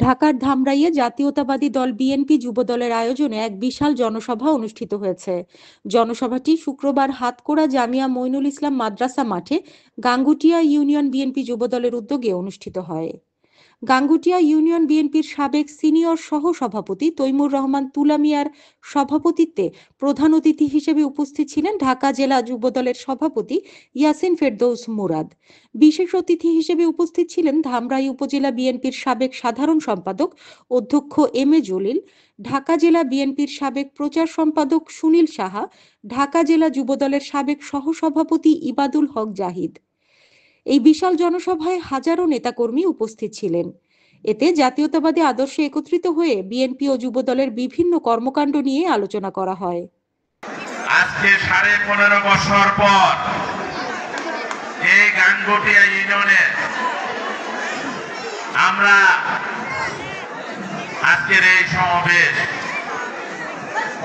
ঢাকার ধামরাইয়ে জাতীয়তাবাদী দল বিএনপি যুবদলের আয়োজনে এক বিশাল জনসভা অনুষ্ঠিত হয়েছে। জনসভাটি শুক্রবার হাতকোড়া জামিয়া মঈনুল ইসলাম মাদ্রাসা মাঠে গাঙ্গুটিয়া ইউনিয়ন বিএনপি যুবদলের উদ্যোগে অনুষ্ঠিত হয়। গাঙ্গুটিয়া ইউনিয়ন বিএনপির সাবেক সিনিয়র সহ সভাপতি তৈমুর রহমান তুলা মিয়ার সভাপতিত্বে প্রধান অতিথি হিসেবে উপস্থিত ছিলেন ঢাকা জেলা যুবদলের সভাপতি ইয়াসিন ফেরদৌস মুরাদ। বিশেষ অতিথি হিসেবে উপস্থিত ছিলেন ধামরাই উপজেলা বিএনপির সাবেক সাধারণ সম্পাদক অধ্যক্ষ এম এ জলিল, ঢাকা জেলা বিএনপির সাবেক প্রচার সম্পাদক সুনীল সাহা, ঢাকা জেলা যুবদলের সাবেক সহসভাপতি ইবাদুল হক জাহিদ। এই বিশাল জনসভায় হাজারো নেতাকর্মী উপস্থিত ছিলেন। এতে জাতীয়তাবাদী আদর্শে একত্রিত হয়ে বিএনপি ও যুবদলের বিভিন্ন কর্মকাণ্ড নিয়ে আলোচনা করা হয়। আজকে 15.5 বছর পর এই গাঙ্গুটিয়া ইউনিয়নে আমরা আজকের এই সমাবেশ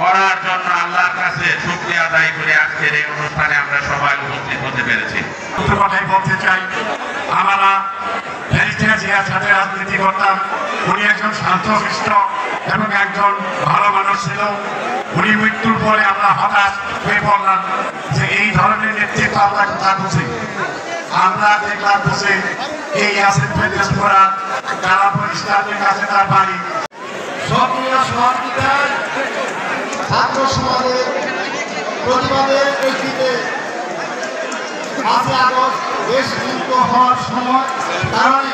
করার জন্য আল্লাহর কাছে শুকরিয়া আদায় করে আজকের এই অনুষ্ঠানে আমরা সবাই উপস্থিত হতে পেরেছি। কথাই বলতে চাই, আমরা ব্যারিস্টার জিয়ার সাথে রাজনীতি করতাম। উনি একজন শান্তশিষ্ট এবং একজন ভালো মানুষ ছিল। উনি মৃত্যুর পরে আমরা হতাশ হয়ে পড়লাম যে এই ধরনের নেতৃত্ব আমরা কোথায় বুঝি। আমরা দেখলাম বুঝে এই ইয়াসিন ফেরদৌস মুরাদ কালাপুর ইসলামের কাছে তার বাড়ি। সক্রিয় সহযোগিতায় ছাত্র সমাজের প্রতিবাদের প্রেক্ষিতে 5 আগস্ট দেশ মুক্ত হওয়ার সময় কারণে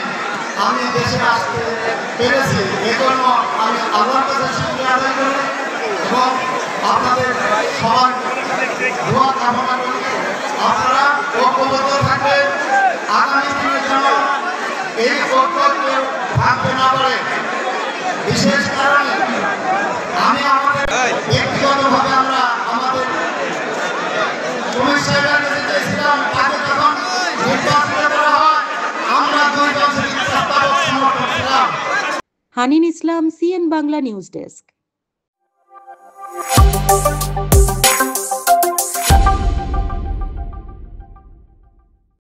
আমি দেশে আসতে পেরেছি। এজন্য আমি আল্লাহর কাছে শুকরিয়া আদায় করি এবং আপনাদের সবার দোয়া কামনা করি। আপনারা ঐক্যবদ্ধ থাকবেন, আগামী দিনের জন্য এই ঐক্যকে ভাঙতে না পারে। বিশেষ কারণে আমি আমাদের ব্যক্তিগতভাবে আমরা আমাদের সমস্যার কাছে চেয়েছিলাম, তাকে যখন নির্বাচিত করা হয় আমরা 2 জন সমর্থক ছিলাম। হানিন ইসলাম, সিএন বাংলা নিউজ ডেস্ক।